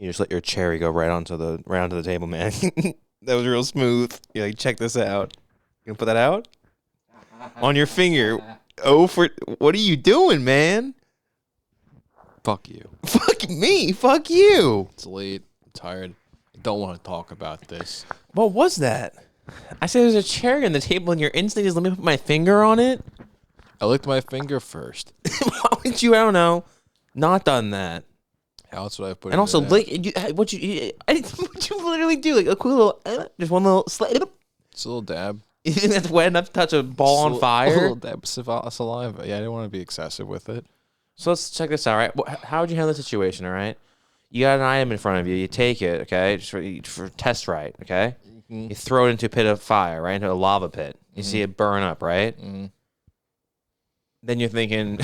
You just let your cherry go onto the table, man. That was real smooth. You're like, check this out. You gonna put that out? On your finger. What are you doing, man? Fuck you. Fuck me. Fuck you. It's late. I'm tired. I don't want to talk about this. What was that? I said there's a cherry on the table and your instinct is let me put my finger on it? I licked my finger first. Why would you, I don't know, not done that? How else would I put it? And also, what'd you literally do? Like a cool little, just one little slide. It's a little dab. You think that's wet enough to touch a ball on fire? A little dab of saliva. Yeah, I didn't want to be excessive with it. So let's check this out, right? How would you handle the situation, all right? You got an item in front of you. You take it, okay, just for test right, okay? Mm-hmm. You throw it into a pit of fire, right, into a lava pit. You see it burn up, right? Mm-hmm. Then you're thinking,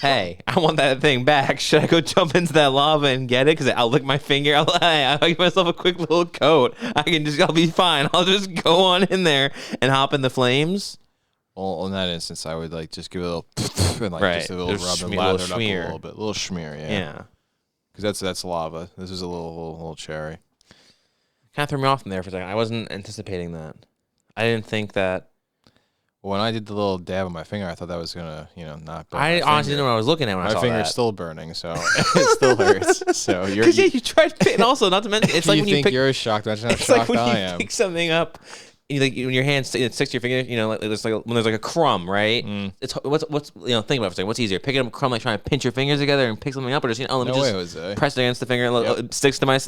hey, I want that thing back. Should I go jump into that lava and get it? Because I'll lick my finger. I'll give myself a quick little coat. I'll be fine. I'll just go on in there and hop in the flames. Well, in that instance, I would like just give it a little and like right. just a little rub and lather it up a little bit. A little smear, yeah. Yeah. Because that's lava. This is a little cherry. Kind of threw me off in there for a second. I wasn't anticipating that. I didn't think that. When I did the little dab on my finger, I thought that was gonna, not burn. I honestly didn't know what I was looking at when I saw that. My finger's still burning, so it still hurts. So because you tried, and also not to mention, it's like when you pick. You're shocked. Imagine how it's shocked like when I you am. pick something up. When your hand sticks to your finger, like there's when there's like a crumb, right? It's what's think about it for a second. What's easier, picking up a crumb, like trying to pinch your fingers together and pick something up, or just let me just press it against the finger, it sticks to my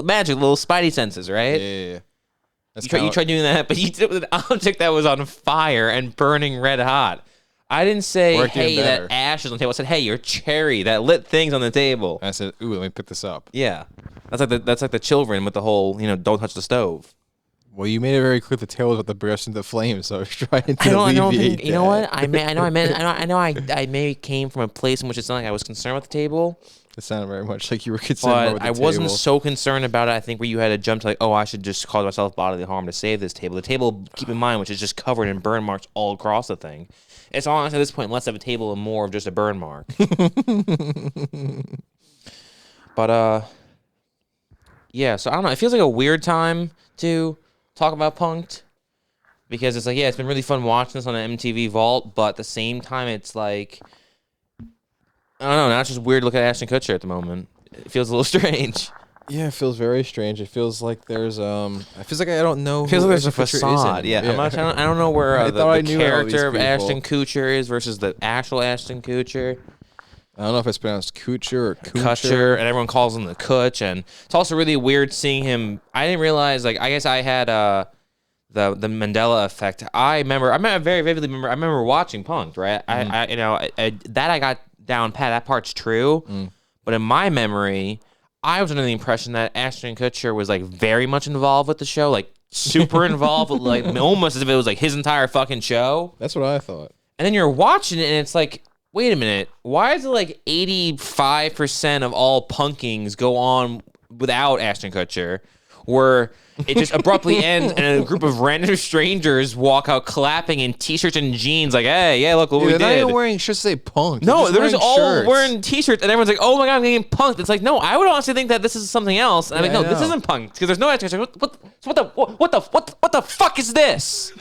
magic little spidey senses, right? Yeah. You tried doing that, but you did it with an object that was on fire and burning red hot. I didn't say, hey, that ash is on the table. I said, hey, your cherry, that lit thing's on the table. And I said, ooh, let me pick this up. Yeah, that's like the children with the whole, don't touch the stove. Well, you made it very clear the tail was about to burst into flames, so I was trying to alleviate that. You know what? I may came from a place in which it's not like I was concerned with the table. It sounded very much like you were concerned with the table. I wasn't so concerned about it. I think where you had to jump to like, I should just cause myself bodily harm to save this table. The table, keep in mind, which is just covered in burn marks all across the thing. It's honestly at this point less of a table and more of just a burn mark. But yeah. So I don't know. It feels like a weird time to talk about Punk'd because it's like, yeah, it's been really fun watching this on an MTV Vault, but at the same time, it's like, I don't know, now it's just weird looking at Ashton Kutcher at the moment. It feels a little strange. Yeah, it feels very strange. It feels like there's it feels like I don't know. It feels like there's a facade. Yeah. I don't know where the character of Ashton Kutcher is versus the actual Ashton Kutcher. I don't know if it's pronounced Kutcher or Kutcher, and everyone calls him the Kutch, and it's also really weird seeing him. I didn't realize, I guess I had the Mandela effect. I very vividly remember watching Punk'd, right? I got down pat. That part's true, but in my memory, I was under the impression that Ashton Kutcher was like very much involved with the show, like super involved, like almost as if it was like his entire fucking show. That's what I thought. And then you're watching it, and it's like, wait a minute, why is it like 85% of all punkings go on without Ashton Kutcher, where it just abruptly ends and a group of random strangers walk out clapping in t-shirts and jeans like, hey, yeah, look what we did. They're not even wearing shirts that say Punk'd. No, they're just all wearing t-shirts and everyone's like, oh my God, I'm getting punked. It's like, no, I would honestly think that this is something else. And I'm like, no, this isn't punked because there's no Ashton Kutcher. What the fuck is this?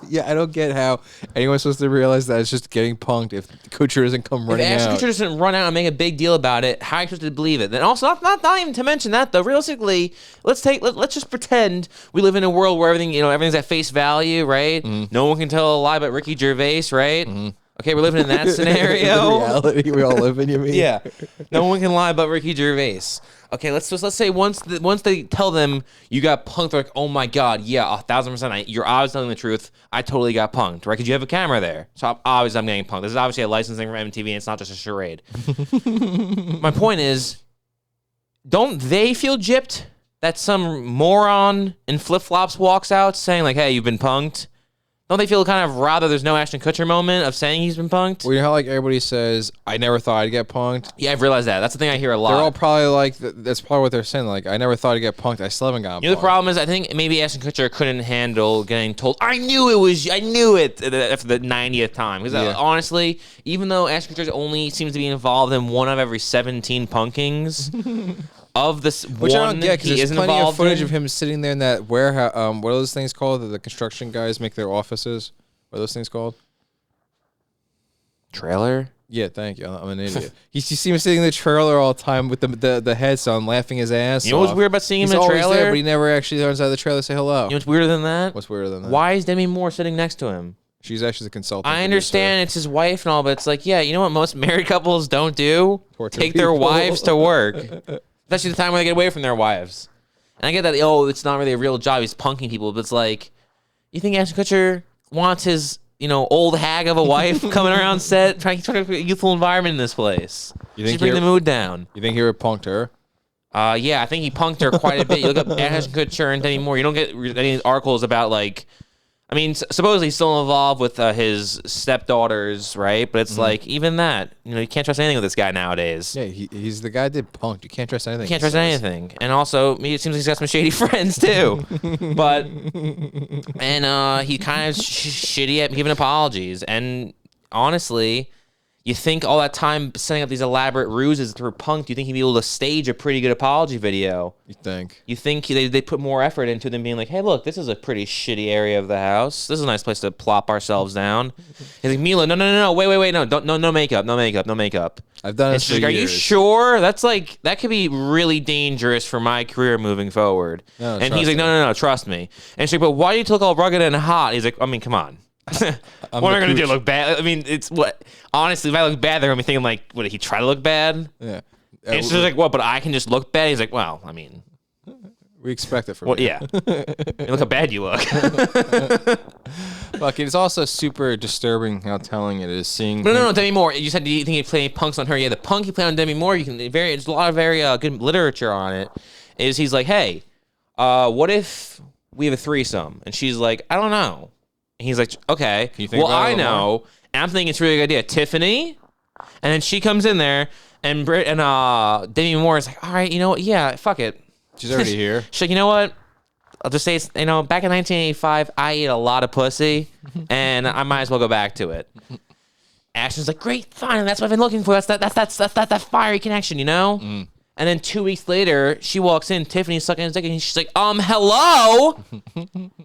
Yeah, I don't get how anyone's supposed to realize that it's just getting punked if Kutcher doesn't come running out. If Ashton Kutcher doesn't run out and make a big deal about it, how are you supposed to believe it? Then also, not even to mention that though, realistically, let's just pretend we live in a world where everything's at face value, right? No one can tell a lie but Ricky Gervais, right? Okay, we're living in that scenario. The reality we all live in, you mean? Yeah. No one can lie about Ricky Gervais. Okay, let's say once they tell them you got punked, they're like, oh my God, yeah, 1,000%. You're obviously telling the truth. I totally got punked, right? Because you have a camera there. So obviously I'm getting punked. This is obviously a licensing from MTV, and it's not just a charade. My point is, don't they feel gypped that some moron in flip-flops walks out saying like, hey, you've been punked? Don't they feel kind of rather there's no Ashton Kutcher moment of saying he's been punked? Well, you know how like everybody says, I never thought I'd get punked? Yeah, I've realized that. That's the thing I hear a lot. They're all probably like, that's probably what they're saying. Like, I never thought I'd get punked. I still haven't gotten punked. You know, the problem is I think maybe Ashton Kutcher couldn't handle getting told, I knew it after the 90th time. Because honestly, even though Ashton Kutcher only seems to be involved in one of every 17 punkings of this Which one I don't get, because there's isn't plenty of involved footage in. of him sitting there in that warehouse. What are those things called that the construction guys make their offices? What are those things called? Trailer? Yeah, thank you. I'm an idiot. You see him sitting in the trailer all the time with the heads on, laughing his ass You know what's off. weird about seeing him He's in the always trailer? there, but he never actually turns out of the trailer to say hello. You know what's weirder than that? What's weirder than that? Why is Demi Moore sitting next to him? She's actually the consultant. I understand it's his wife and all, but it's like, yeah, you know what most married couples don't do? Torture Take their people. wives to work. Especially the time where they get away from their wives. And I get that, it's not really a real job. He's punking people, but it's like, you think Ashton Kutcher wants his, old hag of a wife coming around set, trying to create a youthful environment in this place? You think She's bring the mood down. You think he would punked her? Yeah, I think he punked her quite a bit. You look up Ashton Kutcher and Demi Moore, you don't get any articles about, like, supposedly he's still involved with his stepdaughters, right? But it's like, even that, you can't trust anything with this guy nowadays. Yeah, he's the guy that did punked. You can't trust anything. You can't trust anything. And also, it seems like he's got some shady friends, too. But, he kind of shitty at giving apologies. And honestly, you think all that time setting up these elaborate ruses through punked, you think he'd be able to stage a pretty good apology video. You think they put more effort into them being like, hey, look, this is a pretty shitty area of the house. This is a nice place to plop ourselves down. He's like, Mila, no, wait, no makeup. I've done it and for she's like, are you years. sure? That's like, that could be really dangerous for my career moving forward. No, and he's like, no, trust me. And she's like, but why do you look all rugged and hot? He's like, come on. What am I going to do? Look bad? It's what? Honestly, if I look bad, they're going to be thinking like, what, did he try to look bad? Yeah. And she's like, what, but I can just look bad? He's like, well, we expect it from you. yeah. Look how bad you look. Look, it's also super disturbing how telling it is seeing. No, Demi Moore. You said, do you think he played punks on her? Yeah, the punk he played on Demi Moore, there's a lot of very good literature on it, is he's like, hey, what if we have a threesome? And she's like, I don't know. And he's like, okay, well, I know. And I'm thinking it's a really good idea. Tiffany? And then she comes in there, and Demi Moore is like, all right, you know what? Yeah, fuck it. She's already here. She's like, you know what? I'll just say, back in 1985, I ate a lot of pussy, and I might as well go back to it. Ashton's like, great, fine, that's what I've been looking for. That's that fiery connection, And then 2 weeks later, she walks in, Tiffany's sucking his dick, and she's like, hello?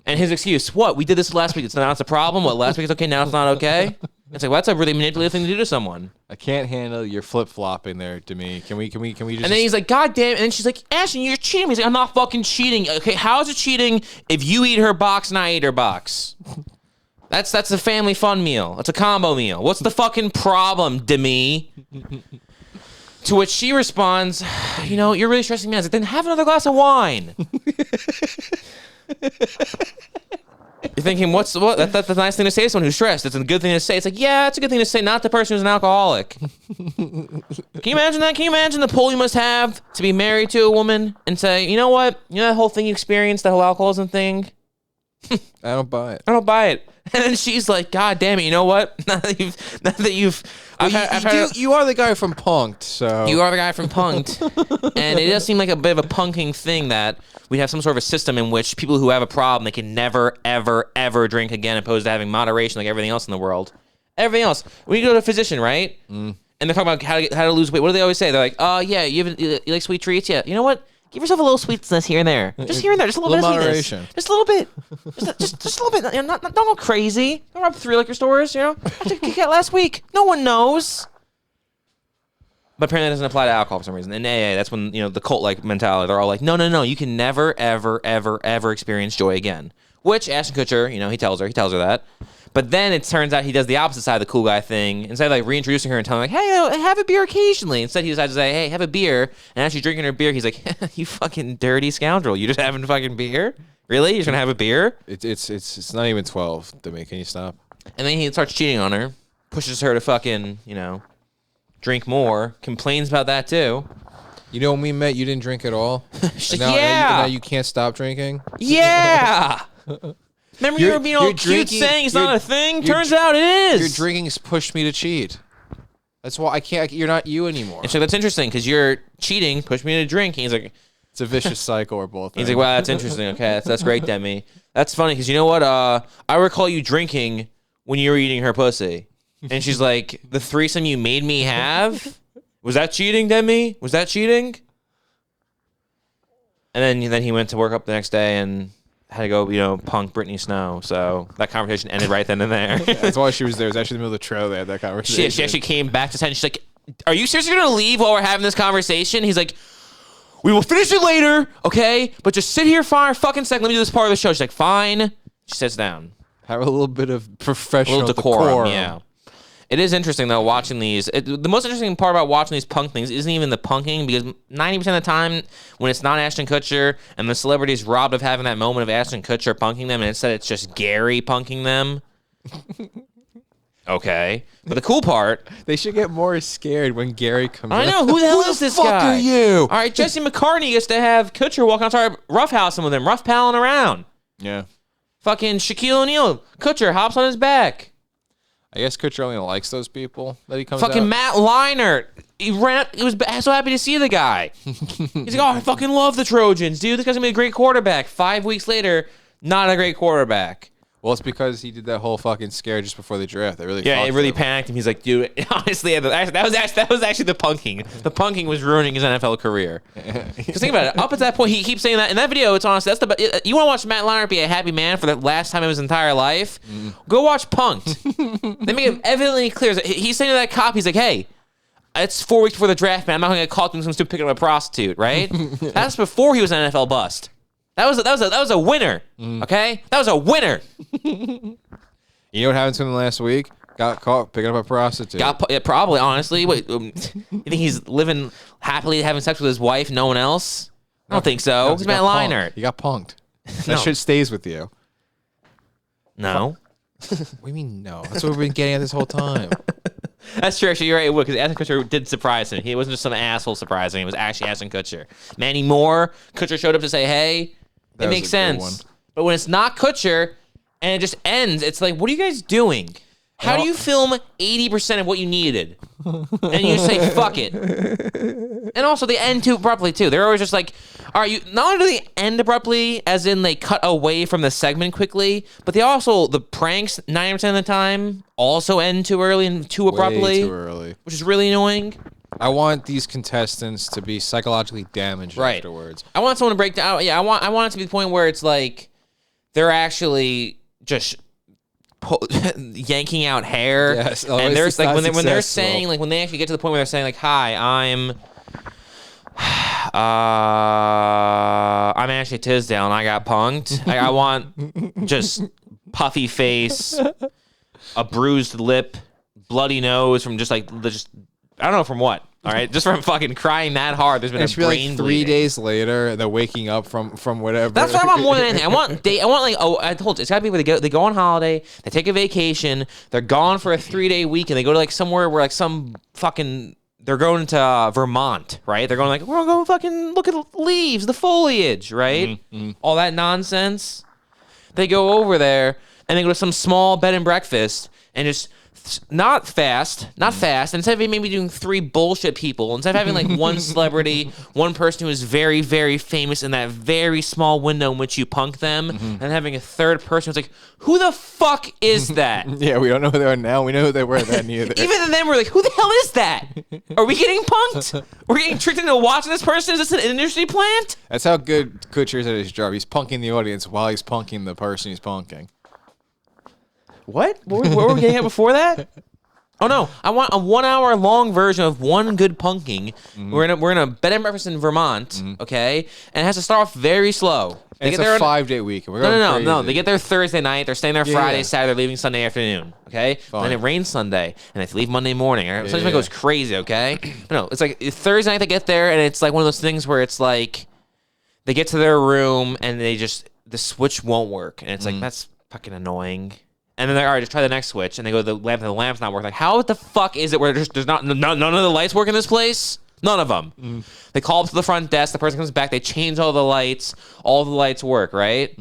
And his excuse, what? We did this last week. Now it's a problem? What, last week it's okay, now it's not okay? It's like, well, that's a really manipulative thing to do to someone. I can't handle your flip-flopping there to me. Can we just... And then he's like, God damn it. And then she's like, Ashton, you're cheating. He's like, I'm not fucking cheating. Okay, how is it cheating if you eat her box and I eat her box? That's a family fun meal. That's a combo meal. What's the fucking problem, Demi? To which she responds, you're really stressing me out. I was like, then have another glass of wine. You're thinking, that's the nice thing to say to someone who's stressed. It's a good thing to say. It's like, yeah, it's a good thing to say, not the person who's an alcoholic. Can you imagine that? Can you imagine the pull you must have to be married to a woman and say, you know what? You know that whole thing you experienced, that whole alcoholism thing? I don't buy it. I don't buy it. And then she's like, God damn it, you know what? Now that you've you are the guy from Punked, so... You are the guy from Punked. And it does seem like a bit of a punking thing that we have some sort of a system in which people who have a problem, they can never, ever, ever drink again, opposed to having moderation like everything else in the world. Everything else. When you go to a physician, right? And they're talking about how to lose weight. What do they always say? They're like, oh, yeah, you like sweet treats? Yeah. You know what? Give yourself a little sweetness here and there. Just here and there. Just a little bit of moderation. Sweetness. Just a little bit. Just a little bit. Don't go crazy. Don't rub 3 liquor stores, I took a Kit Kat last week. No one knows. But apparently that doesn't apply to alcohol for some reason. In AA, that's when, the cult-like mentality. They're all like, no. You can never, ever, ever, ever experience joy again. Which Ashton Kutcher, he tells her that. But then it turns out he does the opposite side of the cool guy thing. Instead of like reintroducing her and telling her, like, hey, have a beer occasionally. Instead, he decides to say, hey, have a beer. And as she's drinking her beer, he's like, you fucking dirty scoundrel. You just having fucking beer? Really? You're just gonna have a beer? It's not even 12 to me. Can you stop? And then he starts cheating on her, pushes her to fucking, drink more, complains about that too. When we met, you didn't drink at all. She's like, yeah. Now you can't stop drinking. Yeah. Remember you were being all cute saying it's not a thing? Turns out it is. Your drinking's pushed me to cheat. That's why I can't. You're not you anymore. And so that's interesting because you're cheating, pushed me to drink. And he's like, it's a vicious cycle we're both in. He's like, wow, that's interesting. Okay, that's great, Demi. That's funny because you know what? I recall you drinking when you were eating her pussy. And she's like, the threesome you made me have? Was that cheating, Demi? Was that cheating? And then he went to work up the next day and had to go, punk Brittany Snow. So that conversation ended right then and there. That's why she was there. It was actually in the middle of the trail they had that conversation. She actually came back to 10. She's like, are you seriously going to leave while we're having this conversation? He's like, we will finish it later, okay? But just sit here for a fucking second. Let me do this part of the show. She's like, fine. She sits down. Have a little bit of professional decorum. Yeah. It is interesting, though, watching these. The most interesting part about watching these punk things isn't even the punking, because 90% of the time, when it's not Ashton Kutcher and the celebrity is robbed of having that moment of Ashton Kutcher punking them, and instead it's just Gary punking them. Okay. But the cool part... They should get more scared when Gary comes I know. Who the hell is this guy? Who the fuck are you? All right, Jesse McCartney gets to have Kutcher walking outside roughhousing with him, rough palling around. Yeah. Fucking Shaquille O'Neal. Kutcher hops on his back. I guess Kutcher only likes those people that he comes fucking out. Matt Leinart. He was so happy to see the guy. He's like, oh, I fucking love the Trojans, dude. This guy's going to be a great quarterback. 5 weeks later, not a great quarterback. Well, it's because he did that whole fucking scare just before the draft. It really panicked him. He's like, dude, honestly, that was actually the punking. The punking was ruining his NFL career. Because think about it. Up at that point, he keeps saying that in that video. It's honestly you want to watch Matt Leinart be a happy man for the last time in his entire life? Go watch Punked. They make it evidently clear. He's saying to that cop, he's like, hey, it's 4 weeks before the draft, man. I'm not going to get caught doing something stupid picking up a prostitute, right? That's before he was an NFL bust. That was a winner, okay? That was a winner. You know what happened to him last week? Got caught picking up a prostitute. Probably, honestly. Wait, you think he's living happily having sex with his wife, no one else? I don't think so. He's Matt Leinart. He got punked. That shit stays with you. No. What do you mean no? That's what we've been getting at this whole time. That's true. Actually, you're right. It would, because Ashton Kutcher did surprise him. He wasn't just some asshole surprising him. It was actually Ashton Kutcher. Manny Moore, Kutcher showed up to say, hey, it makes sense. But when it's not Kutcher and it just ends, it's like, what are you guys doing? How do you film 80% of what you needed? And you say, fuck it. And also, they end too abruptly, too. They're always just like, all right, not only do they end abruptly, as in they cut away from the segment quickly, but they also, the pranks, 90% of the time, also end too early and too abruptly. Way too early. Which is really annoying. I want these contestants to be psychologically damaged afterwards. I want someone to break down. Yeah, I want it to be the point where it's like they're actually just yanking out hair. Yes, and there's like when they're saying, like when they actually get to the point where they're saying like, "Hi, I'm Ashley Tisdale and I got punked." I want just puffy face, a bruised lip, bloody nose from just I don't know from what. All right, just from fucking crying that hard. There's been a brain like 3 bleeding. days later, they're waking up from whatever. That's what I want more than anything. I want like, oh, I told you, it's gotta be where they go on holiday, they take a vacation, they're gone for a 3-day week, and they go to like somewhere where like some fucking, they're going to Vermont, right? They're going like, we're gonna go fucking look at the leaves, the foliage, right? All that nonsense. They go over there and they go to some small bed and breakfast and just not fast. Instead of maybe doing 3 bullshit people, instead of having like one celebrity, one person who is very, very famous in that very small window in which you punk them, and having a third person who's like, who the fuck is that? Yeah, we don't know who they are now. We know who they were then either. Even then, we're like, who the hell is that? Are we getting punked? We're getting tricked into watching this person? Is this an industry plant? That's how good Kutcher is at his job. He's punking the audience while he's punking the person he's punking. What? What were we getting at before that? Oh no! I want a 1 hour long version of one good punking. We're in a bed and breakfast in Vermont, okay? And it has to start off very slow. It's a 5-day week. No. They get there Thursday night. They're staying there Friday, yeah. Saturday. They're leaving Sunday afternoon. Okay. Fine. And then it rains Sunday, and they leave Monday morning. Sometimes it goes crazy. Okay. But no, it's like Thursday night they get there, and it's like one of those things where it's like they get to their room and the switch won't work, and it's like that's fucking annoying. And then they're, all right, just try the next switch. And they go to the lamp, and the lamp's not working. Like, how the fuck is it where there's none of the lights work in this place? None of them. They call up to the front desk. The person comes back. They change all the lights. All the lights work, right?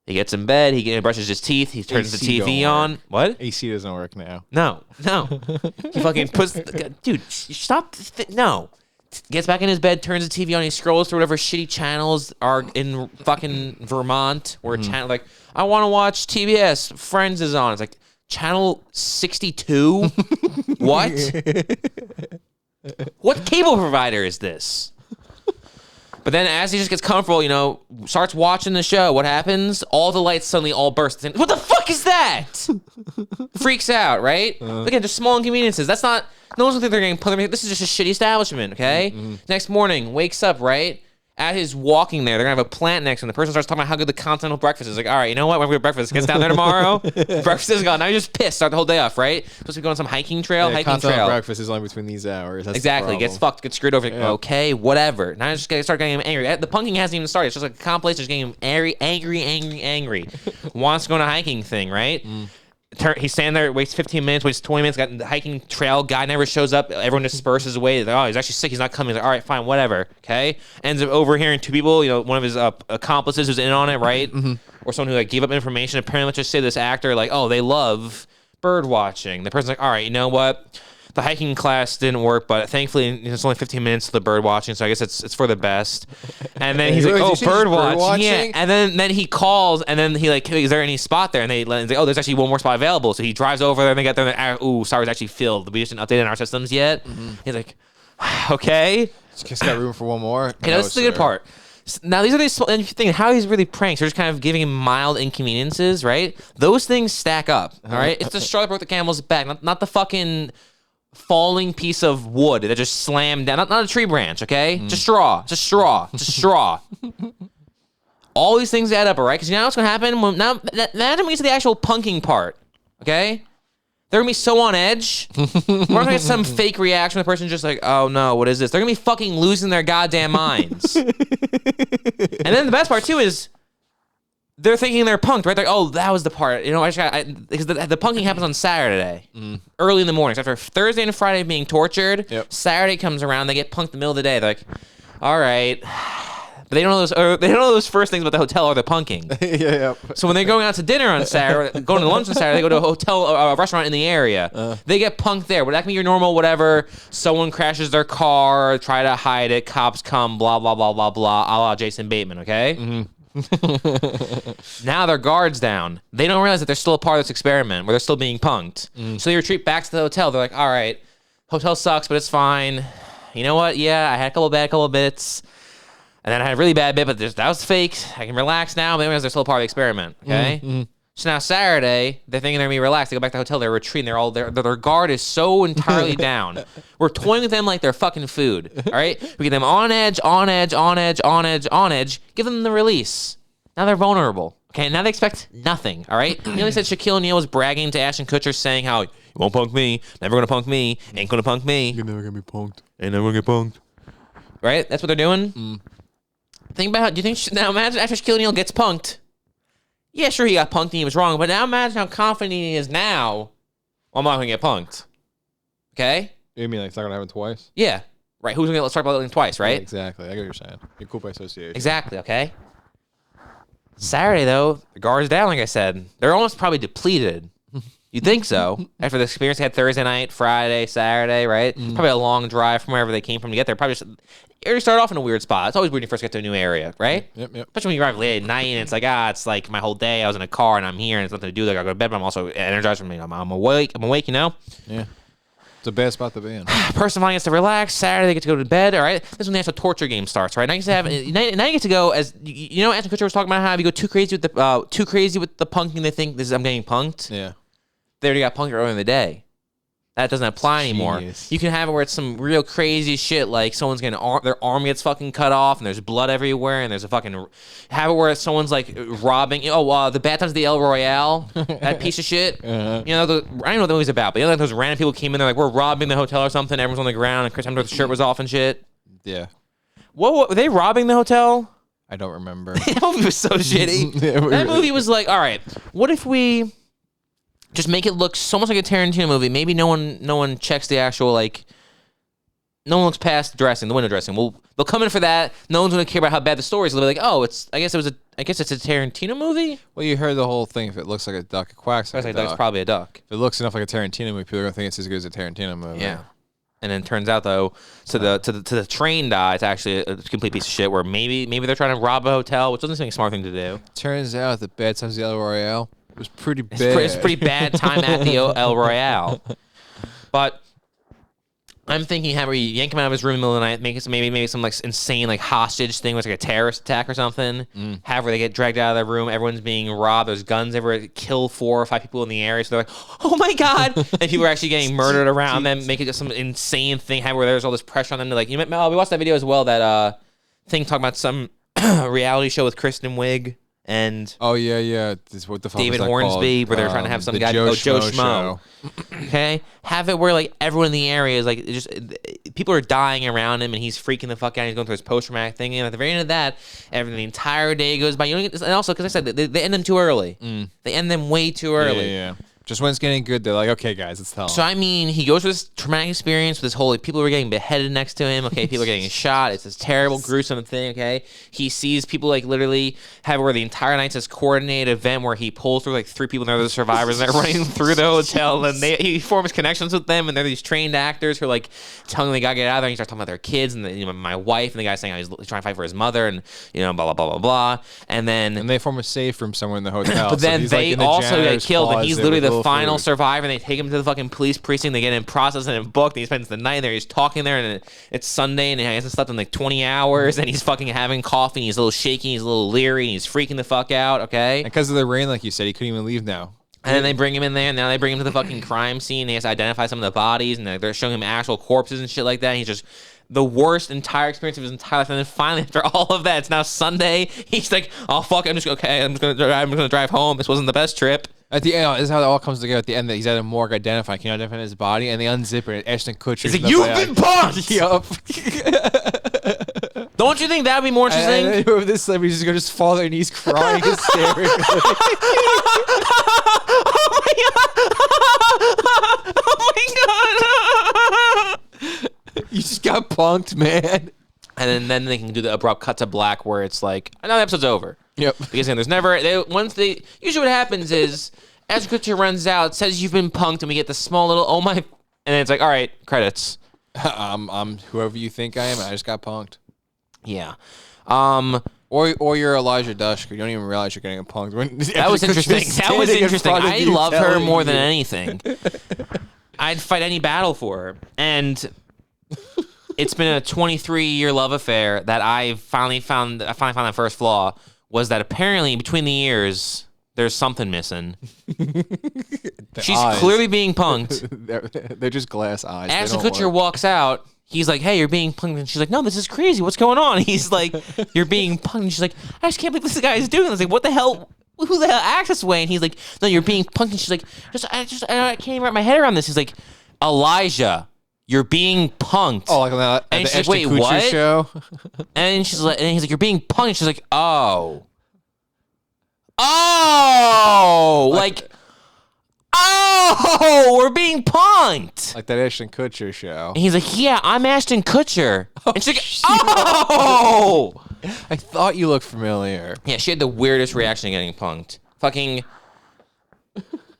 He gets in bed. He brushes his teeth. He turns the AC TV don't on. work. What? AC doesn't work now. No. He fucking puts. Dude, stop. No. Gets back in his bed, turns the TV on. He scrolls through whatever shitty channels are in fucking Vermont, where channel like I want to watch TBS. Friends is on. It's like channel 62. What? What cable provider is this? But then as he just gets comfortable, starts watching the show, what happens? All the lights suddenly all burst. What the fuck is that? Freaks out, right? Again, just small inconveniences. That's not, no one's gonna think they're getting put. This is just a shitty establishment, okay? Next morning, wakes up, right? As he's walking there, they're gonna have a plant next to him. The person starts talking about how good the continental breakfast is. Like, all right, you know what? We're gonna go to breakfast. Gets down there tomorrow. Breakfast is gone. Now you're just pissed. Start the whole day off, right? Supposed to be going on some hiking trail. Continental breakfast is only between these hours. That's exactly. Gets fucked. Gets screwed over. Yeah. Okay, whatever. Now I just start getting him angry. The punking hasn't even started. It's just like a compilation. Just getting him angry. Wants to go on a hiking thing, right? He's standing there, waits 15 minutes, waits 20 minutes, got the hiking trail, guy never shows up, everyone disperses away. Like, oh, he's actually sick, he's not coming. He's like, all right, fine, whatever, okay? Ends up overhearing two people, one of his accomplices who's in on it, right? Or someone who gave up information. Apparently, let's just say this actor, oh, they love bird watching. The person's like, all right, you know what? The hiking class didn't work, but thankfully it's only 15 minutes to the bird watching, so I guess it's for the best. And then he's like, "Oh, bird watching, yeah." And then he calls, and then he is there any spot there? And he's like, "Oh, there's actually one more spot available." So he drives over there, and they get there, and ooh, sorry, it's actually filled. We just didn't update it in our systems yet. He's like, "Okay, just got room for one more." Okay, no, that's the good part. Now, these are these, and if you think how he's really pranks, they're just kind of giving him mild inconveniences, right? Those things stack up, all right? It's the straw that broke the camel's back, not the fucking falling piece of wood that just slammed down. Not a tree branch, okay? Just straw. All these things add up, all right? Because you know what's going to happen? Now we get to the actual punking part, okay? They're going to be so on edge. We're not going to get some fake reaction. The person's just like, oh no, what is this? They're going to be fucking losing their goddamn minds. And then the best part, too, is they're thinking they're punked, right? They're like, oh, that was the part. Because the punking happens on Saturday, early in the mornings. After Thursday and Friday being tortured, Saturday comes around, they get punked in the middle of the day. They're like, all right. But they don't know those first things about the hotel or the punking. So when they're going out to dinner on Saturday, going to lunch on Saturday, they go to a hotel, a restaurant in the area. They get punked there. But that can be your normal whatever. Someone crashes their car, try to hide it, cops come, blah, blah, blah, blah, blah, a la Jason Bateman, okay? Now their guard's down. They don't realize that they're still a part of this experiment where they're still being punked. So they retreat back to the hotel. They're like, all right, hotel sucks, but it's fine. You know what? Yeah, I had a couple bits. And then I had a really bad bit, but that was fake. I can relax now. But they realize they're still a part of the experiment. Okay? So now Saturday, they're thinking they're going to be relaxed. They go back to the hotel. They're retreating. They're all their guard is so entirely down. We're toying with them like they're fucking food. All right? We get them on edge. Give them the release. Now they're vulnerable. Okay? Now they expect nothing. All right? You know, they said Shaquille O'Neal was bragging to Ashton Kutcher saying how, you won't punk me. Never going to punk me. Ain't going to punk me. You're never going to be punked. Ain't never going to get punked. Right? That's what they're doing? Think about, do you think, now imagine after Shaquille O'Neal gets punked. Yeah, sure, he got punked and he was wrong, but now imagine how confident he is now. Well, I'm not going to get punked. Okay? You mean like it's not going to happen twice? Yeah. Right, who's going to start about twice, right? Yeah, exactly. I get what you're saying. You're cool by association. Exactly, okay? Saturday, though, the guard's down, like I said. They're almost probably depleted. You'd think so. After the experience they had Thursday night, Friday, Saturday, right? Probably a long drive from wherever they came from to get there. Probably just, you start off in a weird spot. It's always weird when you first get to a new area, right? Yep. Especially when you drive late at night and it's like my whole day I was in a car and I'm here and it's nothing to do. Like I go to bed, but I'm also energized from me. I'm awake, Yeah. It's a bad spot to be in. Person finally gets to relax. Saturday they get to go to bed. All right, this is when the actual torture game starts. Right now you get to have. Now you get to go as you know. Ashton Kutcher was talking about how if you go too crazy with the punking, they think I'm getting punked. Yeah. They already got punked earlier in the day. That doesn't apply anymore. You can have it where it's some real crazy shit, like someone's getting their arm gets fucking cut off, and there's blood everywhere, and there's a fucking have it where someone's like robbing. The Bad Times of the El Royale, that piece of shit. You know, I don't know what the movie's about, but you know, like those random people came in there like we're robbing the hotel or something. Everyone's on the ground, and Chris Hemsworth's shirt was off and shit. Yeah. What were they robbing the hotel? I don't remember. That movie was so shitty. That movie was like, all right, what if we just make it look so much like a Tarantino movie? Maybe no one checks the actual like no one looks past the dressing, the window dressing. Well, they'll come in for that. No one's gonna care about how bad the story is. They'll be like, oh, I guess it's a Tarantino movie. Well, you heard the whole thing. If it looks like a duck, it quacks like a duck. That's probably a duck. If it looks enough like a Tarantino movie, people are gonna think it's as good as a Tarantino movie. Yeah. And then it turns out though, to the trained eye, it's actually a complete piece of shit. Where maybe they're trying to rob a hotel, which doesn't seem like a smart thing to do. Turns out the Bad Times at the El Royale was pretty bad. It's pretty bad time at the El Royale. But I'm thinking, how you yank him out of his room in the middle of the night, maybe some like insane like hostage thing, where it's like a terrorist attack or something. Have where they get dragged out of their room, everyone's being robbed, there's guns everywhere, kill 4 or 5 people in the area, so they're like, oh my god, and people are actually getting murdered around them, make it just some insane thing, have where there's all this pressure on them to like, we watched that video as well, that thing talking about some reality show with Kristen Wiig and oh yeah, this, what the fuck David was that Hornsby, called? where they're trying to have some guy Joe Schmo. Show. Okay, have it where like everyone in the area is like just people are dying around him and he's freaking the fuck out. He's going through his post-traumatic thing, and at the very end of that, the entire day goes by. You don't get this, and also because I said they end them too early. They end them way too early. Yeah. Just when it's getting good, they're like, okay, guys, let's tell them. So, I mean, he goes through this traumatic experience with this whole, like, people are getting beheaded next to him, okay? People are getting shot. It's this terrible, gruesome thing, okay? He sees people, like, literally have where the entire night's this coordinated event where he pulls through, like, 3 people, and they're the survivors, and they're running through the hotel, and he forms connections with them, and they're these trained actors who are, like, telling them they gotta get out of there, and he starts talking about their kids, and my wife, and the guy saying how he's trying to fight for his mother, and, blah, blah, blah, blah, blah. And then they form a safe room somewhere in the hotel. But then so they like also get killed, and he's literally the final food. survivor, and they take him to the fucking police precinct, they get him processed and booked, and he spends the night there, he's talking there, and it's Sunday, and he hasn't slept in like 20 hours, and he's fucking having coffee, and he's a little shaky, he's a little leery, and he's freaking the fuck out, okay? And because of the rain, like you said, he couldn't even leave now. And then they bring him in there, and now they bring him to the fucking crime scene, and he has to identify some of the bodies, and they're showing him actual corpses and shit like that, and he's just the worst entire experience of his entire life. And then finally, after all of that, it's now Sunday, he's like, oh fuck, I'm just gonna drive home, this wasn't the best trip. At the end, this is how it all comes together. At the end, that he's at a morgue identifying, can you identify his body? And they unzip it. Ashton Kutcher. He's like, you've been punked! Yup. Don't you think that would be more interesting? And whoever this celebrity is going to just fall on their knees crying hysterically. Oh my god! You just got punked, man. And then they can do the abrupt cut to black where it's like, another episode's over. Yep. Because there's never, usually what happens is, as Kutcher runs out, says you've been punked, and we get the small little, oh my, and then it's like, all right, credits. I'm whoever you think I am. I just got punked. Yeah. Or you're Elijah Dushku. You don't even realize you're getting punked. That was interesting. That was interesting. I love her more than anything. I'd fight any battle for her. And it's been a 23-year love affair that I finally found that first flaw was that apparently between the years there's something missing. She's eyes. clearly being punked. They're just glass eyes. Ashton Kutcher walks out. He's like, hey, you're being punked. And she's like, no, this is crazy. What's going on? He's like, you're being punked. And she's like, I just can't believe this guy is doing this. Like, what the hell? Who the hell acts this way? And he's like, no, you're being punked. And she's like, I can't even wrap my head around this. He's like, Elijah, you're being punked. Oh, like on that and the she's like, Ashton wait, Kutcher what? show? And she's like, and he's like, you're being punked. And she's like, oh, like, oh, we're being punked. Like that Ashton Kutcher show. And he's like, yeah, I'm Ashton Kutcher. And she's like, oh. I thought you looked familiar. Yeah, she had the weirdest reaction to getting punked. Fucking,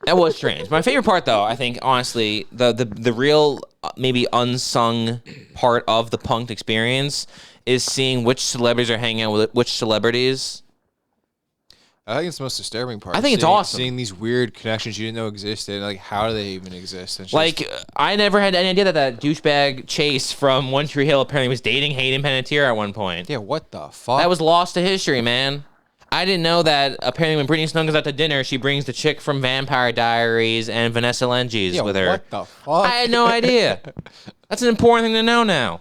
that was strange. My favorite part, though, I think, honestly, the real, maybe unsung part of the punked experience is seeing which celebrities are hanging out with which celebrities. I think it's the most disturbing part. I think it's awesome. Seeing these weird connections you didn't know existed. Like, how do they even exist? It's Like, I never had any idea that douchebag Chase from One Tree Hill apparently was dating Hayden Panettiere at one point. yeah, what the fuck? That was lost to history, man. I didn't know that apparently when Brittany Snow goes out to dinner, she brings the chick from Vampire Diaries and Vanessa Lenges with her. What the fuck? I had no idea. That's an important thing to know now.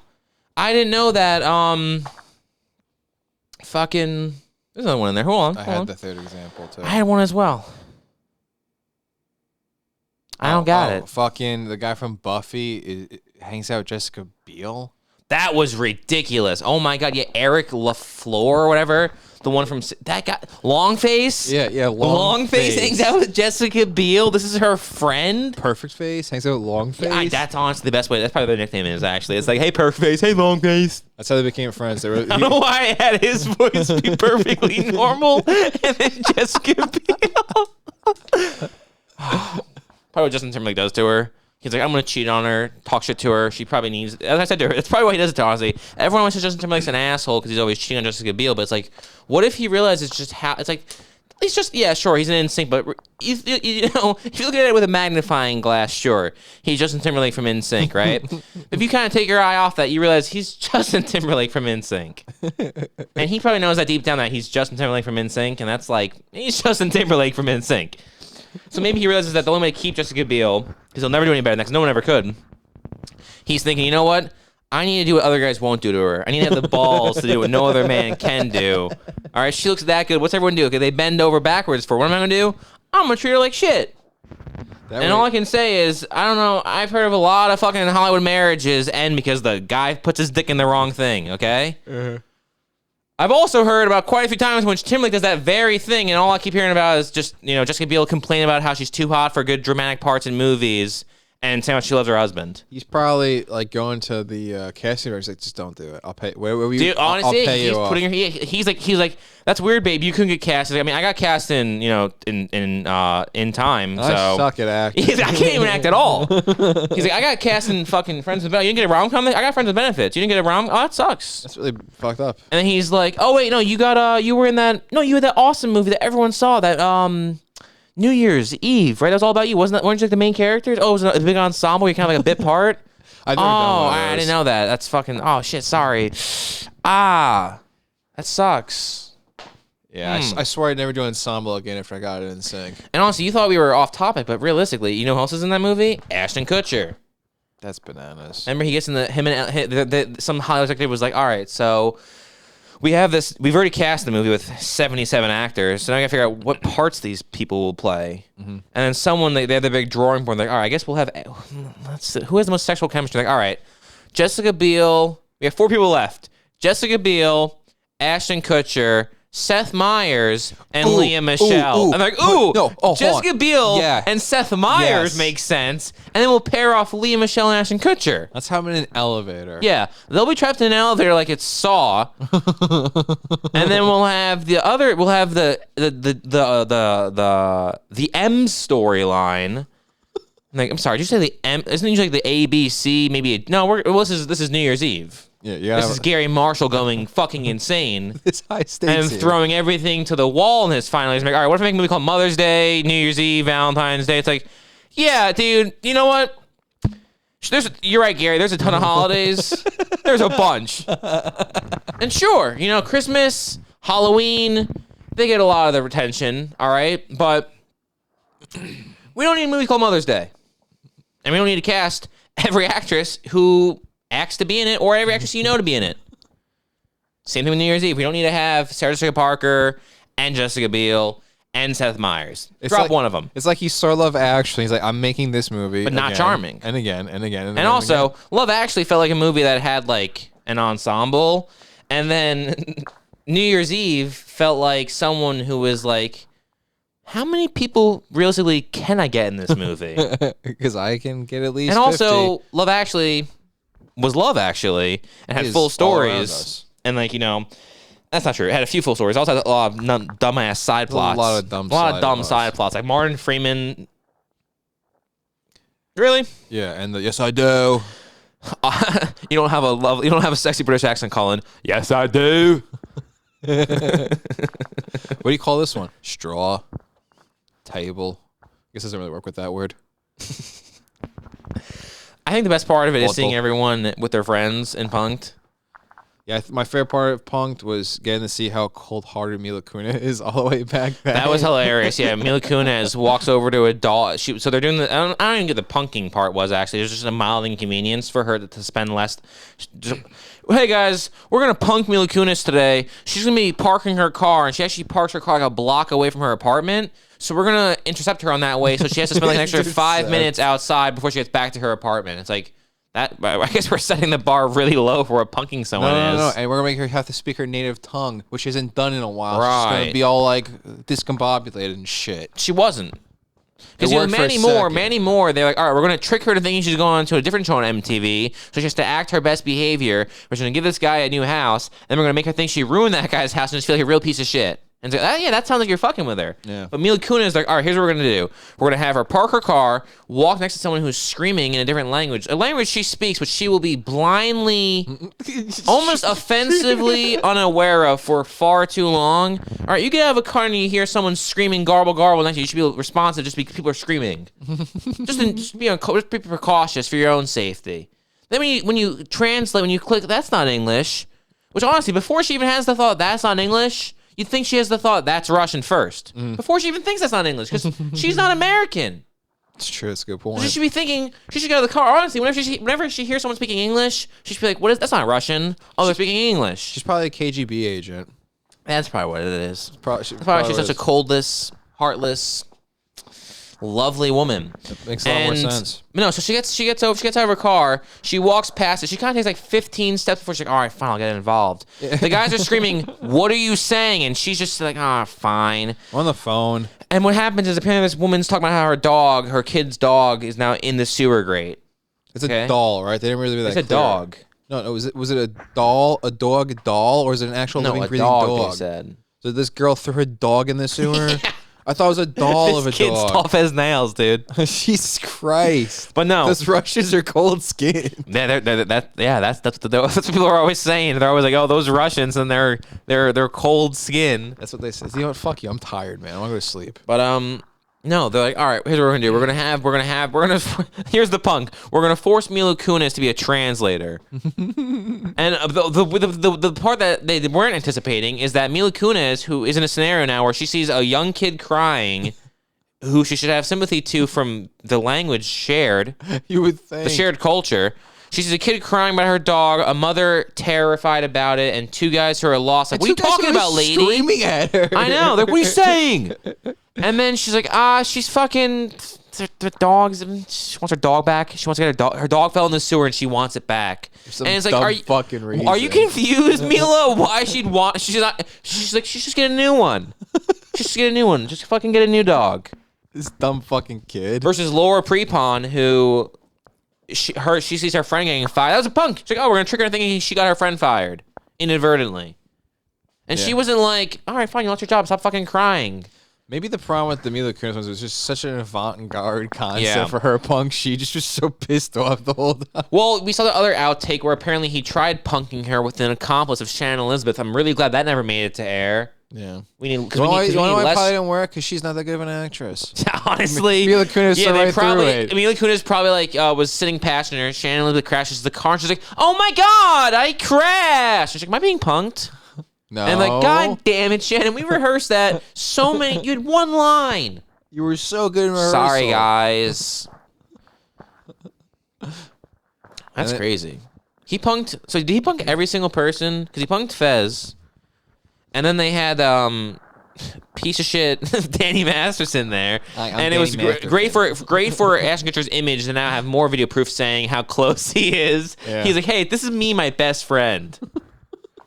I didn't know that, fucking... There's another one in there. Hold on. I had the third example, too. I had one as well. I don't got it. Fucking the guy from Buffy hangs out with Jessica Biel. That was ridiculous. Oh, my God. Yeah, Eric LaFleur or whatever. The one from that guy, Long Face. Yeah, Long Face hangs out with Jessica Biel. This is her friend. Perfect Face hangs out with Long Face. Yeah, that's honestly the best way. That's probably their nickname is actually. It's like, hey, Perfect Face, hey, Long Face. That's how they became friends. They were, I don't know why I had his voice be perfectly normal and then Jessica Biel. Probably what Justin Timberlake does to her. He's like, I'm going to cheat on her, talk shit to her. She probably needs, as I said to her, it's probably why he does it to honestly. Everyone always says Justin Timberlake's an asshole because he's always cheating on Jessica Biel, but it's like, what if he realizes just how, it's like, he's just, yeah, sure, he's an NSYNC, but you know, if you look at it with a magnifying glass, sure, he's Justin Timberlake from NSYNC, right? If you kind of take your eye off that, you realize he's Justin Timberlake from NSYNC. And he probably knows that deep down that he's Justin Timberlake from NSYNC, and that's like, he's Justin Timberlake from NSYNC. So maybe he realizes that the only way to keep Jessica Biel, because he'll never do any better than that, because no one ever could. He's thinking, you know what? I need to do what other guys won't do to her. I need to have the balls to do what no other man can do. All right, she looks that good. What's everyone do? Okay, they bend over backwards for. What am I going to do? I'm going to treat her like shit. All I can say is, I don't know, I've heard of a lot of fucking Hollywood marriages end because the guy puts his dick in the wrong thing, okay? I've also heard about quite a few times when Timberlake does that very thing, and all I keep hearing about is just, you know, Jessica Biel complain about how she's too hot for good dramatic parts in movies, and saying how much she loves her husband. He's probably like going to the casting director. He's like, just don't do it. I'll pay. Where you? Dude, honestly, I'll pay he's you putting her. He's like, that's weird, babe. You couldn't get cast. I mean, I got cast in, you know, in time. I so suck at acting. He's like, I can't even act at all. He's like, I got cast in fucking Friends with Benefits. You didn't get a rom-com. I got Friends with Benefits. You didn't get a rom. Oh, that sucks. That's really fucked up. And then he's like, oh wait, no, you got you were in that. No, you had that awesome movie that everyone saw. That New Year's Eve, right? That was all about you, wasn't that? Weren't you like the main characters? Oh, it was a big ensemble. You're kind of like a bit part. I didn't know that. That's fucking. Oh shit, sorry. That sucks. Yeah, I swear I'd never do ensemble again if I got it in sync. And honestly, you thought we were off topic, but realistically, you know who else is in that movie? Ashton Kutcher. That's bananas. Remember, he gets in some Hollywood executive was like, all right, so we have this. We've already cast the movie with 77 actors, so now I gotta figure out what parts these people will play. And then someone they have the big drawing board. Like, all right, I guess we'll have. Let's see, who has the most sexual chemistry? Like, all right, Jessica Biel. We have 4 people left: Jessica Biel, Ashton Kutcher, Seth Meyers, and Leah Michele. I'm like, Jessica Biel and Seth Meyers makes sense, and then we'll pair off Leah Michele and Ashton Kutcher. Let's have them in an elevator. Yeah, they'll be trapped in an elevator like it's Saw, and then we'll have the other. We'll have the M storyline. Like, I'm sorry, did you say the M? Isn't it usually like the A, B, C? Maybe this is New Year's Eve. Yeah, this is Gary Marshall going fucking insane. It's high stakes and throwing everything to the wall in his final. He's like, all right, what if I make a movie called Mother's Day, New Year's Eve, Valentine's Day? It's like, yeah, dude, you know what? You're right, Gary. There's a ton of holidays. There's a bunch. And sure, you know, Christmas, Halloween, they get a lot of the attention, all right? But we don't need a movie called Mother's Day. And we don't need to cast every actress who acts to be in it, or every actress you know to be in it. Same thing with New Year's Eve. We don't need to have Sarah Jessica Parker and Jessica Biel and Seth Meyers. Drop like, one of them. It's like he saw Love Actually. He's like, I'm making this movie, but not charming. And again, and again, and also, again. Love Actually felt like a movie that had like an ensemble, and then New Year's Eve felt like someone who was like, how many people realistically can I get in this movie? Because I can get at least. And 50. Also, Love Actually was Love Actually and had full stories, and like, you know, that's not true. It had a few full stories. It also had a lot of dumbass side plots. A lot of dumb side plots. Like Martin Freeman. Really? Yeah, and yes I do. You don't have a sexy British accent, Colin. Yes I do. What do you call this one? Straw. Table. I guess it doesn't really work with that word. I think the best part of it is seeing everyone with their friends in Punk'd. Yeah, my favorite part of Punk'd was getting to see how cold-hearted Mila Kunis is all the way back then. That was hilarious. Yeah, Mila Kunis walks over to a doll. So they're doing the. I don't even get the punking part was actually. It was just a mild inconvenience for her to spend less. Hey guys, we're gonna punk Mila Kunis today. She's gonna be parking her car, and she actually parks her car like a block away from her apartment. So we're gonna intercept her on that way. So she has to spend like an extra 5 minutes outside before she gets back to her apartment. It's like, I guess we're setting the bar really low for what punking someone is. No. And we're going to make her have to speak her native tongue, which isn't done in a while. Right. She's going to be all like discombobulated and shit. She wasn't. Because Manny Moore, they're like, all right, we're going to trick her to thinking she's going to a different show on MTV, so she has to act her best behavior. We're going to give this guy a new house, and we're going to make her think she ruined that guy's house and just feel like a real piece of shit. And so, yeah, that sounds like you're fucking with her. Yeah. But Mila Kunis is like, all right, here's what we're going to do. We're going to have her park her car, walk next to someone who's screaming in a different language, a language she speaks, which she will be blindly, almost offensively unaware of for far too long. All right, you get out of a car and you hear someone screaming garble, garble next to you. You should be responsive just because people are screaming. just be precautious for your own safety. Then when you translate, when you click, that's not English, which honestly, before she even has the thought, that's not English, you'd think she has the thought, that's Russian first. Before she even thinks that's not English, because she's not American. It's true. It's a good point. She should be thinking, she should get out of the car. Honestly, whenever she hears someone speaking English, she should be like, what is, that's not Russian. Oh, they're speaking English. She's probably a KGB agent. That's probably what it is. Probably She's such a coldless, heartless, lovely woman. That makes a lot more sense. No, so she gets out of her car. She walks past it. She kind of takes like 15 steps before she's like, all right, fine, I'll get involved. The guys are screaming, what are you saying? And she's just like, fine. On the phone. And what happens is apparently this woman's talking about how her kid's dog is now in the sewer grate. It's a doll, right? They didn't really be that It's a clear. dog. No, was it a doll, a doll, or is it an actual living, breathing dog? They said. So this girl threw her dog in the sewer? I thought it was a doll of a This kid's dog. tough as nails, dude. Jesus Christ. But no. Those Russians are cold skinned. That's what people are always saying. They're always like, oh, those Russians, and they're cold skin. That's what they say. You know what? Fuck you. I'm tired, man. I want to go to sleep. But no, they're like, all right, here's what we're gonna do. We're gonna here's the punk. We're gonna force Mila Kunis to be a translator. And the part that they weren't anticipating is that Mila Kunis, who is in a scenario now where she sees a young kid crying, who she should have sympathy to from the language shared, You would think. the shared culture. She sees a kid crying about her dog, a mother terrified about it, and two guys who are lost. Like, what are you talking about, lady? Screaming at her. I know. Like, what are you saying? And then she's like, she's fucking the dogs. She wants her dog back. She wants to get her dog. Her dog fell in the sewer and she wants it back. Some and it's like, dumb fucking reason. Are you confused, Mila? Why she'd want? She's like, she's just get a new one. Just get a new one. Just fucking get a new dog. This dumb fucking kid. Versus Laura Prepon, who she sees her friend getting fired. That was a punk. She's like, oh, we're gonna trick her thinking she got her friend fired inadvertently. And she wasn't like, all right, fine, you lost your job. Stop fucking crying. Maybe the problem with the Mila Kunis ones was just such an avant-garde concept for her punk. She just was so pissed off the whole time. Well, we saw the other outtake where apparently he tried punking her with an accomplice of Shannon Elizabeth. I'm really glad that never made it to air. Yeah. We need You know why it less. probably didn't work? Because she's not that good of an actress. Honestly, Mila Kunis saw right through it. Mila Kunis probably was sitting passenger. Shannon Elizabeth crashes the car. And she's like, "Oh my god, I crashed." She's like, "Am I being punked?" No. And like, God damn it, Shannon, we rehearsed that so many. You had one line. You were so good in rehearsal. Sorry, guys. That's crazy. He punked. So did he punk every single person? Because he punked Fez. And then they had piece of shit Danny Masterson there, and it was great for Ashton Kutcher's image to now have more video proof saying how close he is. Yeah. He's like, hey, this is me, my best friend.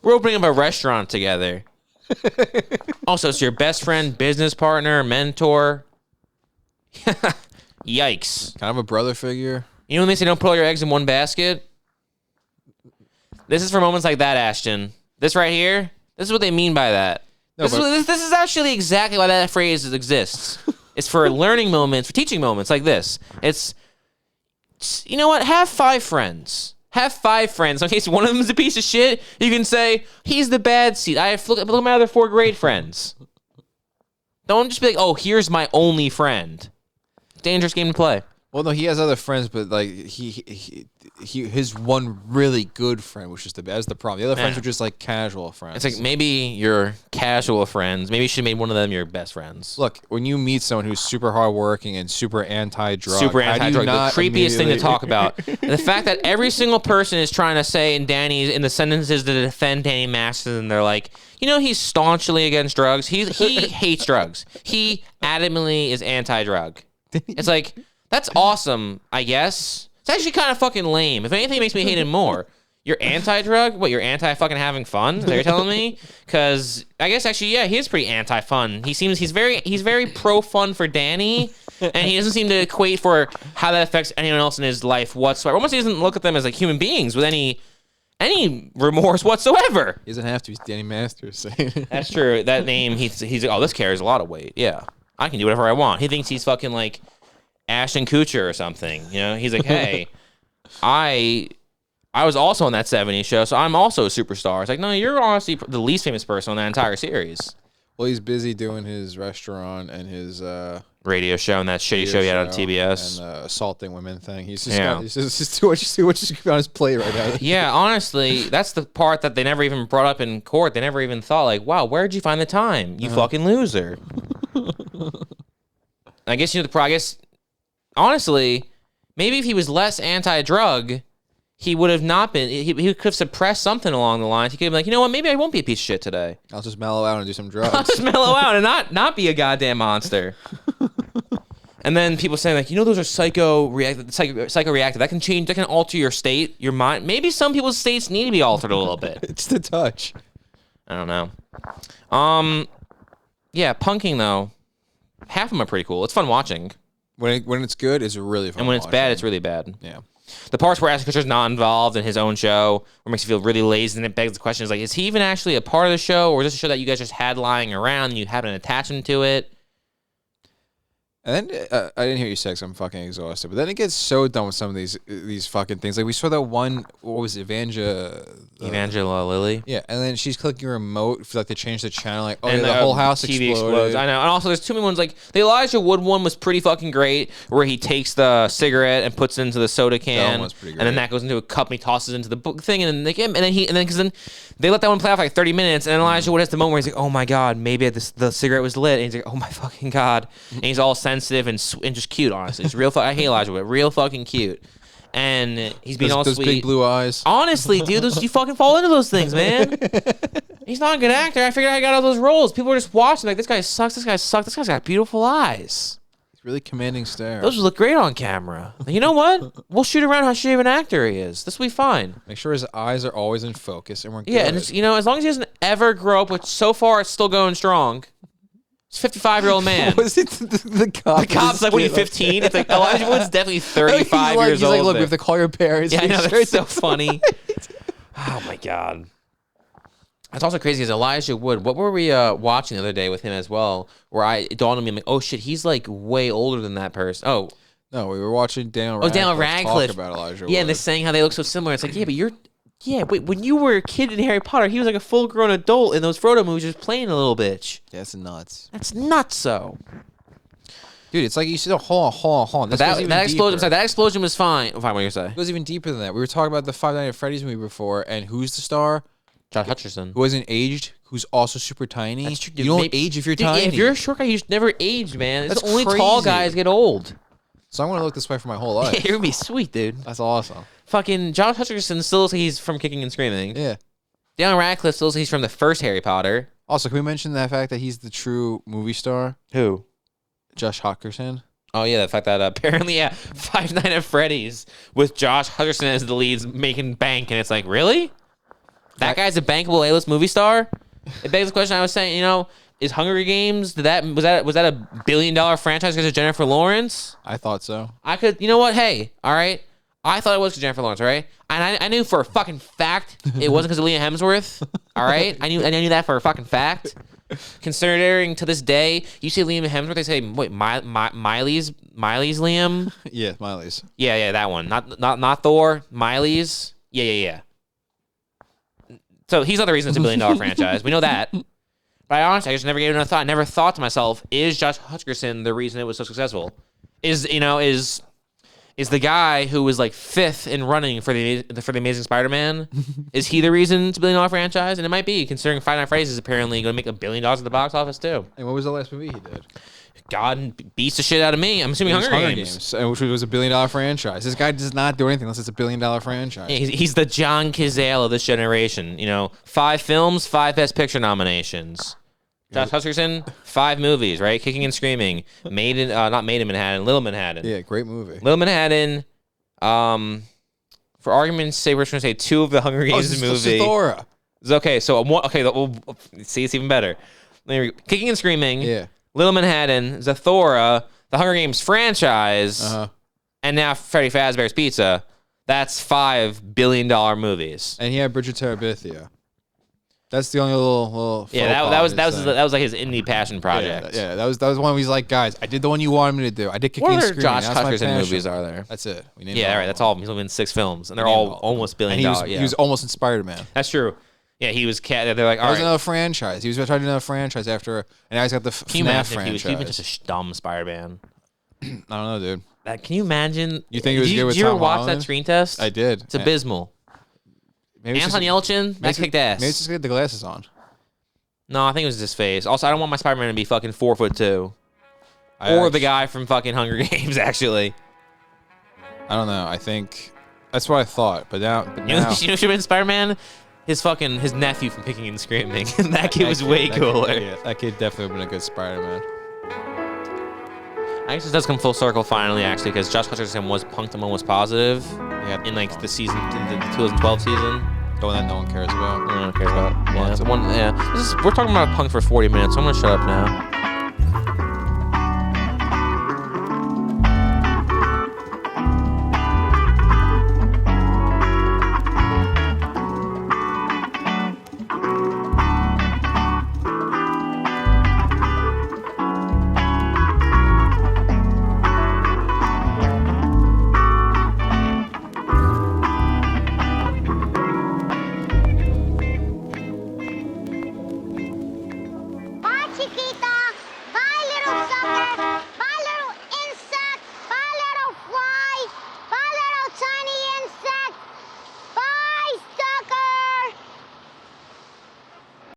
We're opening up a restaurant together. Also, it's your best friend, business partner, mentor. Yikes! Kind of a brother figure. You know when they say don't put all your eggs in one basket? This is for moments like that, Ashton. This right here. This is what they mean by that. No, this is actually exactly why that phrase exists. It's for learning moments, for teaching moments like this. It's you know what? Have 5 friends. Have 5 friends. In case one of them is a piece of shit, you can say, he's the bad seed. Look at my other 4 great friends. Don't just be like, oh, here's my only friend. Dangerous game to play. Well, no, he has other friends, but like his one really good friend, which is that's the problem. The other friends are just like casual friends. It's like maybe your casual friends. Maybe you should have made one of them your best friends. Look, when you meet someone who's super hardworking and super anti-drug, the creepiest thing to talk about. The fact that every single person is trying to say in the sentences to defend Danny Masterson, they're like, you know, he's staunchly against drugs. He hates drugs. He adamantly is anti-drug. It's like, that's awesome, I guess. It's actually kind of fucking lame. If anything, it makes me hate him more. You're anti-drug? What, you're anti-fucking having fun? Is that what you're telling me? Because I guess actually, yeah, he is pretty anti-fun. He's very pro-fun for Danny, and he doesn't seem to equate for how that affects anyone else in his life whatsoever. Almost he doesn't look at them as like human beings with any remorse whatsoever. He doesn't have to. He's Danny Masters. That's true. That name, he's like, oh, this carries a lot of weight. Yeah, I can do whatever I want. He thinks he's fucking like Ashton Kutcher or something. You know, he's like, hey, I was also on that 70s show, so I'm also a superstar. It's like, no, you're honestly the least famous person on that entire series. Well, he's busy doing his restaurant and his radio show and that shitty show he had on TBS. And assaulting women thing. He's just too much on his plate right now. Yeah, honestly, that's the part that they never even brought up in court. They never even thought, like, wow, where'd you find the time? You fucking loser. I guess, honestly, maybe if he was less anti-drug, he would have not been. He could have suppressed something along the lines. He could have been like, you know what? Maybe I won't be a piece of shit today. I'll just mellow out and do some drugs. I'll just mellow out and not be a goddamn monster. And then people saying like, those are psychoreactive. That can change. That can alter your state, your mind. Maybe some people's states need to be altered a little bit. It's the touch. I don't know. Yeah, punking though. Half of them are pretty cool. It's fun watching. When it's good, it's really fun. And when it's bad, it's really bad. Yeah. The parts where Ashton Kutcher's not involved in his own show, where it makes you feel really lazy, and it begs the question: is like, is he even actually a part of the show, or is this a show that you guys just had lying around and you have an attachment to it? And then I didn't hear you say 'cause I'm fucking exhausted. But then it gets so done with some of these fucking things. Like we saw that one. What was it, Evangela Lily? Yeah, and then she's clicking a remote for like to change the channel. Like, oh, And yeah, the whole house TV exploded. explodes. I know. And also, there's too many ones. Like the Elijah Wood one was pretty fucking great, where he takes the cigarette and puts it into the soda can, one was pretty and then great. that goes into a cup. And he tosses it into the book thing, and then because then they let that one play out for like 30 minutes, and then Elijah Wood has the moment where he's like, oh my god, maybe the cigarette was lit, and he's like, oh my fucking god, and he's all sensitive and just cute. Honestly, it's real. I hate Elijah Wood. Real fucking cute. And he's being all those sweet. Big blue eyes. Honestly, dude, you fucking fall into those things, man. He's not a good actor. I figured I got all those roles. People were just watching like, this guy sucks. This guy sucks. This guy's got beautiful eyes. He's really commanding stare. Those would look great on camera. You know what? We'll shoot around how shitty of an actor he is. This will be fine. Make sure his eyes are always in focus, and we're good. Yeah, and it's, as long as he doesn't ever grow up, which so far it's still going strong. He's a 55-year-old man. What was it? The cop. The cop's like, what are you, 15? It's like, Elijah Wood's definitely 35 years old. He's like, look, we have to call your parents. Yeah, I know, that's so funny. Oh, my God. That's also crazy is Elijah Wood. What were we watching the other day with him as well, where it dawned on me, I'm like, oh, shit, he's like way older than that person. Oh. No, we were watching Daniel Radcliffe. Daniel Radcliffe. Talk about Elijah Yeah, Wood. and they're saying how they look so similar. It's like, wait, when you were a kid in Harry Potter, he was like a full-grown adult in those Frodo movies just playing a little bitch. That's nuts. That's nuts-so. Dude, it's like you said, hold on. But that explosion, I'm sorry, that explosion was fine. Oh, fine, what you're saying? It goes even deeper than that. We were talking about the Five Nights at Freddy's movie before, and who's the star? Josh Hutcherson. Who wasn't aged, who's also super tiny. That's true, you don't age if you're tiny. Yeah, if you're a short guy, you just never age, man. That's only crazy. Tall guys get old. So I'm going to look this way for my whole life. It would be sweet, dude. That's awesome. Fucking Josh Hutcherson still looks like he's from Kicking and Screaming. Yeah. Daniel Radcliffe still looks like he's from the first Harry Potter. Also, can we mention that fact that he's the true movie star? Who? Josh Hutcherson. Oh, yeah, the fact that apparently, yeah, Five Nights at Freddy's with Josh Hutcherson as the leads making bank, and it's like, really? That guy's a bankable A-list movie star? It begs the question I was saying, is Hunger Games, was that a $1 billion franchise because of Jennifer Lawrence? I thought so. I could, you know what? Hey, all right. I thought it was because Jennifer Lawrence, all right? And I knew for a fucking fact it wasn't because of Liam Hemsworth, all right? I knew that for a fucking fact. Considering to this day, you say Liam Hemsworth, they say, wait, Miley's Liam? Yeah, Miley's. Yeah, that one. Not Thor, Miley's. Yeah. So he's not the reason it's $1 billion franchise. We know that. But honestly, I just never gave it enough thought. I never thought to myself, is Josh Hutcherson the reason it was so successful? Is the guy who was like 5th in running for the Amazing Spider-Man, is he the reason it's $1 billion franchise? And it might be, considering Five Nights at Freddy's is apparently going to make $1 billion at the box office too. And what was the last movie he did? God beats the shit out of me. I'm assuming Hunger Games. Which was $1 billion franchise. This guy does not do anything unless it's $1 billion franchise. Yeah, he's the John Cazale of this generation. 5 films, 5 Best Picture nominations. Josh Hutcherson, 5 movies, right? Kicking and Screaming, not Made in Manhattan, Little Manhattan. Yeah, great movie. Little Manhattan, For argument's sake, we're just gonna say 2 of the Hunger Games movie. Zathora. Okay, so see, it's even better. Kicking and Screaming. Yeah. Little Manhattan. Zathora. The Hunger Games franchise. And now Freddy Fazbear's Pizza. That's $5 billion movies. And he had Bridge of Terabithia. That's the only little. Yeah, that was like his indie passion project. Yeah, that was one where he's like, guys, I did the one you wanted me to do. I did Kicking and Screaming. Josh That's my Cutters in passion. movies are there? That's it. We named Yeah, all right. That's all. He's only been 6 films, and they're all almost $1 billion. He was almost in Spider-Man. That's true. Yeah, he was. They're like, all right. Another franchise. He was trying to do another franchise after, and now he's got the FNAF franchise. He was just a dumb Spider-Man. I don't know, dude. Can you imagine? You think it was good with Did you ever Tom watch Holland? that screen test? I did. It's abysmal. Maybe Anton Yelchin, that kicked ass. Maybe it's just get the glasses on. No, I think it was his face. Also, I don't want my Spider-Man to be fucking 4'2", or the guy from fucking Hunger Games. Actually, I don't know. I think that's what I thought, but now, you know who should have been Spider-Man? His nephew from Kicking and Screaming. That kid was way cooler. Yeah, that kid definitely would have been a good Spider-Man. I guess this does come full circle finally, actually, because Josh Hutcherson was punked him almost positive in like the 2012 season. The one that no one cares about. No one cares about. Yeah, we're talking about punk for 40 minutes, so I'm gonna shut up now.